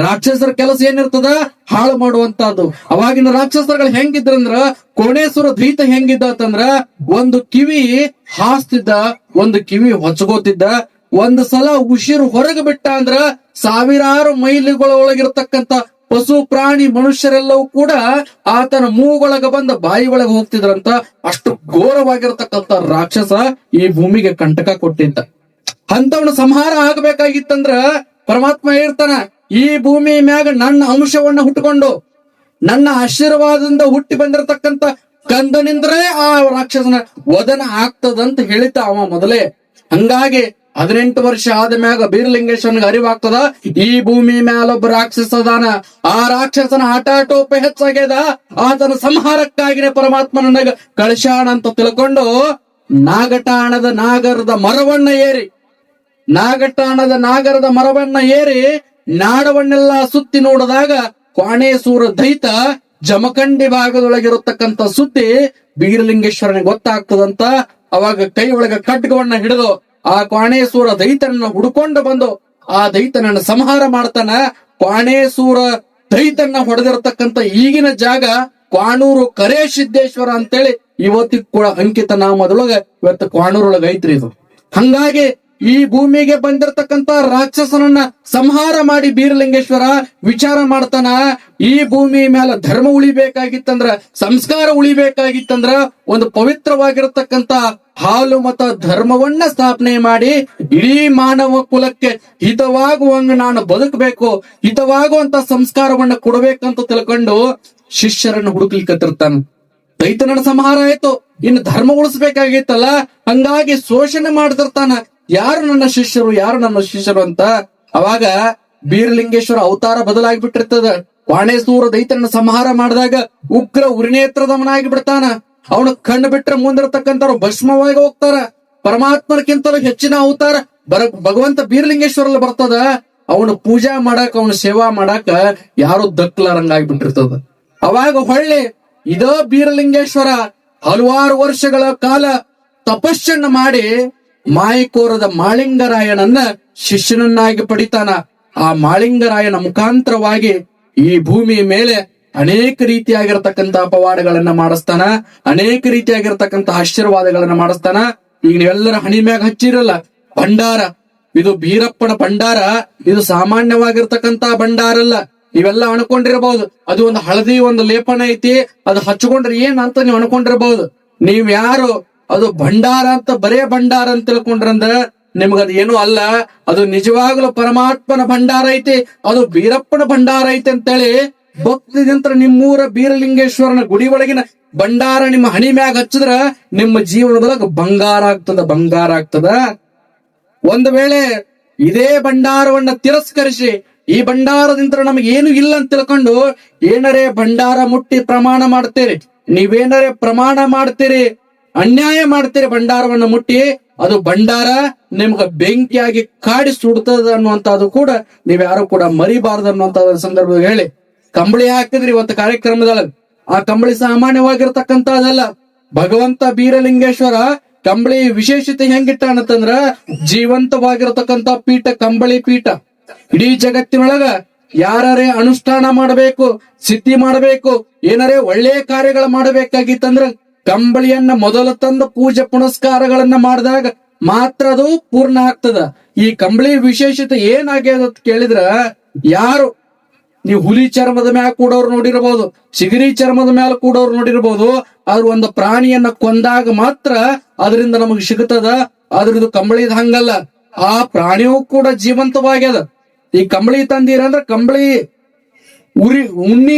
ರಾಕ್ಷಸರ ಕೆಲಸ ಏನಿರ್ತದ, ಹಾಳು ಮಾಡುವಂತದ್ದು. ಅವಾಗಿನ ರಾಕ್ಷಸರುಗಳು ಹೆಂಗಿದ್ರಂದ್ರ ಕೋಣೇಶ್ವರ ದ್ವೈತ ಹೆಂಗಿದ್ದ ಅಂತಂದ್ರ ಒಂದು ಕಿವಿ ಹಾಸ್ತಿದ್ದ, ಒಂದು ಕಿವಿ ಹೊಚ್ಕೋತಿದ್ದ. ಒಂದು ಸಲ ಉಸಿರು ಹೊರಗೆ ಬಿಟ್ಟ ಅಂದ್ರ ಸಾವಿರಾರು ಮೈಲಿಗಳ ಒಳಗಿರ್ತಕ್ಕಂಥ ಪಶು ಪ್ರಾಣಿ ಮನುಷ್ಯರೆಲ್ಲವೂ ಕೂಡ ಆತನ ಮೂಗೊಳಗ ಬಂದ ಬಾಯಿ ಒಳಗೆ ಹೋಗ್ತಿದ್ರಂತ. ಅಷ್ಟು ಘೋರವಾಗಿರ್ತಕ್ಕಂಥ ರಾಕ್ಷಸ ಈ ಭೂಮಿಗೆ ಕಂಟಕ ಕೊಟ್ಟಿದ್ದ. ಅಂತವನ ಸಂಹಾರ ಆಗ್ಬೇಕಾಗಿತ್ತಂದ್ರ ಪರಮಾತ್ಮ ಹೇಳ್ತಾನ, ಈ ಭೂಮಿ ಮ್ಯಾಗ ನನ್ನ ಅಂಶವನ್ನ ಹುಟ್ಟುಕೊಂಡು ನನ್ನ ಆಶೀರ್ವಾದದಿಂದ ಹುಟ್ಟಿ ಬಂದಿರತಕ್ಕಂತ ಕಂದನಿಂದ್ರೆ ಆ ರಾಕ್ಷಸನ ವದನ ಆಗ್ತದಂತ ಹೇಳಿತ ಅವ ಮೊದಲೇ. ಹಂಗಾಗಿ 18 ವರ್ಷ ಆದ ಮ್ಯಾಗ ಬೀರಲಿಂಗೇಶ್ವರನಿಗೆ ಅರಿವಾಗ್ತದ, ಈ ಭೂಮಿ ಮ್ಯಾಲೊಬ್ಬ ರಾಕ್ಷಸ ಅದಾನ, ಆ ರಾಕ್ಷಸನ ಆಟಾಟೋಪ ಹೆಚ್ಚಾಗ್ಯದ, ಆತನ ಸಂಹಾರಕ್ಕಾಗಿನೇ ಪರಮಾತ್ಮ ನನಗ ಕಳಿಸ್ಯಾಣ ಅಂತ ತಿಳ್ಕೊಂಡು ನಾಗಟಾಣದ ನಾಗರದ ಮರವನ್ನ ಏರಿ ನಾಡವನ್ನೆಲ್ಲ ಸುತ್ತಿ ನೋಡಿದಾಗ ಕ್ವಾಣೇಸೂರ ದೈತ ಜಮಖಂಡಿ ಭಾಗದೊಳಗಿರತಕ್ಕಂತ ಸುದ್ದಿ ಬೀರಲಿಂಗೇಶ್ವರನಿಗೆ ಗೊತ್ತಾಗ್ತದಂತ. ಅವಾಗ ಕೈ ಒಳಗ ಖಡ್ಗವನ್ನ ಹಿಡಿದು ಆ ಕ್ವಾಣೇಸೂರ ದೈತನನ್ನ ಹುಡ್ಕೊಂಡು ಬಂದು ಆ ದೈತನನ್ನ ಸಂಹಾರ ಮಾಡ್ತಾನ. ಕ್ವಾಣೇಸೂರ ದೈತನ್ನ ಹೊಡೆದಿರತಕ್ಕಂತ ಈಗಿನ ಜಾಗ ಕ್ವಾಣೂರು ಕರೇಸಿದ್ದೇಶ್ವರ ಅಂತೇಳಿ ಇವತ್ತಿಗೆ ಕೂಡ ಅಂಕಿತ ನಾಮದೊಳಗ ಇವತ್ತು ಕ್ವಾಣೂರೊಳಗ ಐತ್ರಿ ಇದು. ಹಂಗಾಗಿ ಈ ಭೂಮಿಗೆ ಬಂದಿರತಕ್ಕಂತ ರಾಕ್ಷಸನನ್ನ ಸಂಹಾರ ಮಾಡಿ ಬೀರಲಿಂಗೇಶ್ವರ ವಿಚಾರ ಮಾಡ್ತಾನ, ಈ ಭೂಮಿ ಮೇಲೆ ಧರ್ಮ ಉಳಿಬೇಕಾಗಿತ್ತಂದ್ರ, ಸಂಸ್ಕಾರ ಉಳಿಬೇಕಾಗಿತ್ತಂದ್ರ ಒಂದು ಪವಿತ್ರವಾಗಿರತಕ್ಕಂತ ಹಾಲು ಮತ ಧರ್ಮವನ್ನ ಸ್ಥಾಪನೆ ಮಾಡಿ ಇಡೀ ಮಾನವ ಕುಲಕ್ಕೆ ಹಿತವಾಗುವಂಗ ನಾನು ಬದುಕಬೇಕು, ಹಿತವಾಗುವಂತ ಸಂಸ್ಕಾರವನ್ನ ಕೊಡಬೇಕಂತ ತಿಳ್ಕೊಂಡು ಶಿಷ್ಯರನ್ನು ಹುಡುಕ್ಲಿಕ್ಕತ್ತಿರ್ತಾನ. ದೈತನ ಸಂಹಾರ ಆಯ್ತು, ಇನ್ನು ಧರ್ಮ ಉಳಿಸ್ಬೇಕಾಗಿತ್ತಲ್ಲ, ಹಂಗಾಗಿ ಶೋಷಣೆ ಮಾಡ್ತಿರ್ತಾನ. ಯಾರು ನನ್ನ ಶಿಷ್ಯರು ಅಂತ. ಅವಾಗ ಬೀರಲಿಂಗೇಶ್ವರ ಅವತಾರ ಬದಲಾಗಿಬಿಟ್ಟಿರ್ತದ. ಕ್ವಾಣೇಸೂರ ದೈತನ ಸಂಹಾರ ಮಾಡಿದಾಗ ಉಗ್ರ ಉರಿನೇತ್ರದವನಾಗಿ ಬಿಡ್ತಾನ. ಅವನು ಕಣ್ಣು ಬಿಟ್ರೆ ಮುಂದಿರತಕ್ಕಂಥವ್ರು ಭಸ್ಮವಾಗಿ ಹೋಗ್ತಾರ. ಪರಮಾತ್ಮನಕ್ಕಿಂತಲೂ ಹೆಚ್ಚಿನ ಅವತಾರ ಭಗವಂತ ಬೀರಲಿಂಗೇಶ್ವರಲ್ಲಿ ಬರ್ತದ. ಅವನು ಪೂಜಾ ಮಾಡಾಕ, ಅವನು ಸೇವಾ ಮಾಡಾಕ ಯಾರು ದಕ್ಕಲಾರಂಗಾಗ್ಬಿಟ್ಟಿರ್ತದ. ಅವಾಗ ಹೊಳ್ಳಿ ಇದ ಬೀರಲಿಂಗೇಶ್ವರ ಹಲವಾರು ವರ್ಷಗಳ ಕಾಲ ತಪಸ್ಸನ್ನ ಮಾಡಿ ಮಾಯಕೋರದ ಮಾಳಿಂಗರಾಯನನ್ನ ಶಿಷ್ಯನನ್ನಾಗಿ ಪಡಿತಾನ. ಆ ಮಾಳಿಂಗರಾಯನ ಮುಖಾಂತರವಾಗಿ ಈ ಭೂಮಿ ಮೇಲೆ ಅನೇಕ ರೀತಿಯಾಗಿರತಕ್ಕಂತ ಪವಾಡಗಳನ್ನ ಮಾಡಿಸ್ತಾನ, ಅನೇಕ ರೀತಿಯಾಗಿರತಕ್ಕಂತ ಆಶೀರ್ವಾದಗಳನ್ನ ಮಾಡಿಸ್ತಾನ. ಈಗ ನೀವೆಲ್ಲರ ಹಣಿ ಮ್ಯಾಗ ಹಚ್ಚಿರಲ್ಲ ಭಂಡಾರ, ಇದು ಬೀರಪ್ಪನ ಭಂಡಾರ. ಇದು ಸಾಮಾನ್ಯವಾಗಿರ್ತಕ್ಕಂತ ಭಂಡಾರ ಅಲ್ಲ. ನೀವೆಲ್ಲ ಅನ್ಕೊಂಡಿರಬಹುದು ಅದು ಒಂದು ಹಳದಿ ಒಂದು ಲೇಪನ ಐತಿ, ಅದು ಹಚ್ಕೊಂಡ್ರೆ ಏನ್ ಅಂತ ನೀವು ಅನ್ಕೊಂಡಿರಬಹುದು. ನೀವ್ ಯಾರು ಅದು ಭಂಡಾರ ಅಂತ ಬರೇ ಭಂಡಾರ ಅಂತ ತಿಳ್ಕೊಂಡ್ರಂದ್ರ ನಿಮ್ಗದ ಏನು ಅಲ್ಲ. ಅದು ನಿಜವಾಗ್ಲೂ ಪರಮಾತ್ಮನ ಭಂಡಾರ ಐತಿ, ಅದು ಬೀರಪ್ಪನ ಭಂಡಾರ ಐತಿ ಅಂತೇಳಿ ಭಕ್ತಿದಿಂತ್ರ ನಿಮ್ಮೂರ ಬೀರಲಿಂಗೇಶ್ವರನ ಗುಡಿ ಒಳಗಿನ ಭಂಡಾರ ನಿಮ್ಮ ಹಣಿ ಮ್ಯಾಗ ಹಚ್ಚಿದ್ರ ನಿಮ್ಮ ಜೀವನದೊಳಗ ಬಂಗಾರ ಆಗ್ತದ. ಒಂದು ವೇಳೆ ಇದೇ ಭಂಡಾರವನ್ನ ತಿರಸ್ಕರಿಸಿ ಈ ಭಂಡಾರದಿಂದ ನಮಗೆ ಏನು ಇಲ್ಲ ಅಂತ ತಿಳ್ಕೊಂಡು ಏನರೇ ಭಂಡಾರ ಮುಟ್ಟಿ ಪ್ರಮಾಣ ಮಾಡ್ತೀರಿ, ನೀವೇನರೇ ಪ್ರಮಾಣ ಮಾಡ್ತೀರಿ, ಅನ್ಯಾಯ ಮಾಡ್ತೀರಿ ಭಂಡಾರವನ್ನ ಮುಟ್ಟಿ, ಅದು ಭಂಡಾರ ನಿಮ್ಗ ಬೆಂಕಿಯಾಗಿ ಕಾಡಿ ಸುಡ್ತದ ಅನ್ನುವಂಥದ್ದು ಕೂಡ ನೀವ್ಯಾರು ಕೂಡ ಮರಿಬಾರ್ದು ಅನ್ನುವಂತ ಸಂದರ್ಭದಲ್ಲಿ ಹೇಳಿ ಕಂಬಳಿ ಹಾಕಿದ್ರಿ ಇವತ್ತು ಕಾರ್ಯಕ್ರಮದೊಳಗ. ಆ ಕಂಬಳಿ ಸಾಮಾನ್ಯವಾಗಿರ್ತಕ್ಕಂಥದ್ದಲ್ಲ. ಭಗವಂತ ಬೀರಲಿಂಗೇಶ್ವರ ಕಂಬಳಿ ವಿಶೇಷತೆ ಹೆಂಗಿಟ್ಟ ಅಂತಂದ್ರ ಜೀವಂತವಾಗಿರತಕ್ಕಂತ ಪೀಠ ಕಂಬಳಿ ಪೀಠ. ಇಡೀ ಜಗತ್ತಿನೊಳಗ ಯಾರೇ ಅನುಷ್ಠಾನ ಮಾಡಬೇಕು, ಸಿದ್ಧಿ ಮಾಡಬೇಕು, ಏನಾರೇ ಒಳ್ಳೆ ಕಾರ್ಯಗಳ ಮಾಡಬೇಕಾಗಿತ್ತಂದ್ರ ಕಂಬಳಿಯನ್ನ ಮೊದಲು ತಂದು ಪೂಜೆ ಪುನಸ್ಕಾರಗಳನ್ನ ಮಾಡಿದಾಗ ಮಾತ್ರ ಅದು ಪೂರ್ಣ ಆಗ್ತದ. ಈ ಕಂಬಳಿ ವಿಶೇಷತೆ ಏನಾಗ್ಯದ ಅಂತ ಕೇಳಿದ್ರ, ಯಾರು ನೀವು ಹುಲಿ ಚರ್ಮದ ಮ್ಯಾಲ ಕೂಡೋರು ನೋಡಿರಬಹುದು, ಚಿಗರಿ ಚರ್ಮದ ಮ್ಯಾಲ ಕೂಡೋರು ನೋಡಿರಬಹುದು. ಆದ್ರ ಒಂದು ಪ್ರಾಣಿಯನ್ನ ಕೊಂದಾಗ ಮಾತ್ರ ಅದರಿಂದ ನಮಗ್ ಸಿಗುತ್ತದ. ಆದ್ರ ಇದು ಕಂಬಳಿದ ಹಂಗಲ್ಲ, ಆ ಪ್ರಾಣಿಯೂ ಕೂಡ ಜೀವಂತವಾಗ್ಯದ. ಈ ಕಂಬಳಿ ತಂದಿರಂದ್ರ ಕಂಬಳಿ ಉಣ್ಣಿ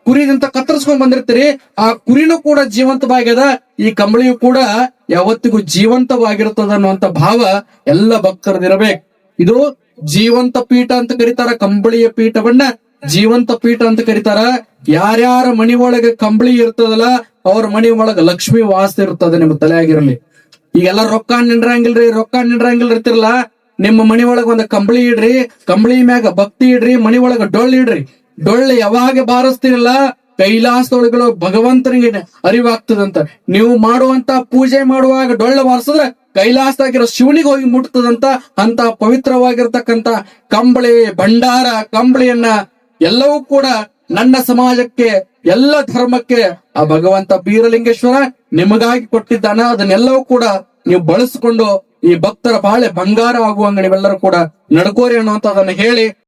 ಕುರಿದಂತ ಕತ್ತರಿಸ್ಕೊಂಡ್ ಬಂದಿರ್ತೀರಿ, ಆ ಕುರಿನೂ ಕೂಡ ಜೀವಂತವಾಗ್ಯದ. ಈ ಕಂಬಳಿಯು ಕೂಡ ಯಾವತ್ತಿಗೂ ಜೀವಂತವಾಗಿರ್ತದ ಅನ್ನುವಂತ ಭಾವ ಎಲ್ಲ ಭಕ್ತರದಿರಬೇಕು. ಇದು ಜೀವಂತ ಪೀಠ ಅಂತ ಕರೀತಾರ. ಕಂಬಳಿಯ ಪೀಠವನ್ನ ಜೀವಂತ ಪೀಠ ಅಂತ ಕರೀತಾರ. ಯಾರ್ಯಾರ ಮನಿ ಒಳಗೆ ಕಂಬಳಿ ಇರ್ತದಲ್ಲ ಅವ್ರ ಮನಿ ಒಳಗ ಲಕ್ಷ್ಮಿ ವಾಸ ಇರ್ತದ. ನಿಮ್ ತಲೆಯಾಗಿರ್ಲಿ. ಈಗೆಲ್ಲ ರೊಕ್ಕ ನಿಂಡ್ರಂಗಿಲ್ರಿ ಇರ್ತಿರಲ್ಲ, ನಿಮ್ಮ ಮನಿ ಒಳಗ ಒಂದ್ ಕಂಬಳಿ ಇಡ್ರಿ, ಕಂಬಳಿ ಮ್ಯಾಗ ಭಕ್ತಿ ಇಡ್ರಿ, ಮನಿ ಒಳಗ ಡೊಳ್ಳು ಇಡ್ರಿ. ಡೊಳ್ಳು ಯಾವಾಗ ಬಾರಿಸ್ತಿರಲ್ಲ ಕೈಲಾಸದೊಳಗಳು ಭಗವಂತನಿಗೆ ಅರಿವಾಗ್ತದಂತ. ನೀವು ಮಾಡುವಂತ ಪೂಜೆ ಮಾಡುವಾಗ ಡೊಳ್ಳು ಬಾರಿಸಿದ್ರೆ ಕೈಲಾಸದಾಗಿರೋ ಶಿವನಿಗೆ ಹೋಗಿ ಮುಟ್ತದಂತ. ಅಂತ ಪವಿತ್ರವಾಗಿರ್ತಕ್ಕಂತ ಕಂಬಳಿ ಭಂಡಾರ ಕಂಬಳಿಯನ್ನ ಎಲ್ಲವೂ ಕೂಡ ನನ್ನ ಸಮಾಜಕ್ಕೆ, ಎಲ್ಲ ಧರ್ಮಕ್ಕೆ ಆ ಭಗವಂತ ಬೀರಲಿಂಗೇಶ್ವರ ನಿಮಗಾಗಿ ಕೊಟ್ಟಿದ್ದಾನ. ಅದನ್ನೆಲ್ಲವೂ ಕೂಡ ನೀವು ಬಳಸಿಕೊಂಡು ಈ ಭಕ್ತರ ಬಾಳೆ ಬಂಗಾರ ಆಗುವಂಗ ನೀವೆಲ್ಲರೂ ಕೂಡ ನಡ್ಕೋರಿ ಅನ್ನುವಂಥದ್ದನ್ನ ಹೇಳಿ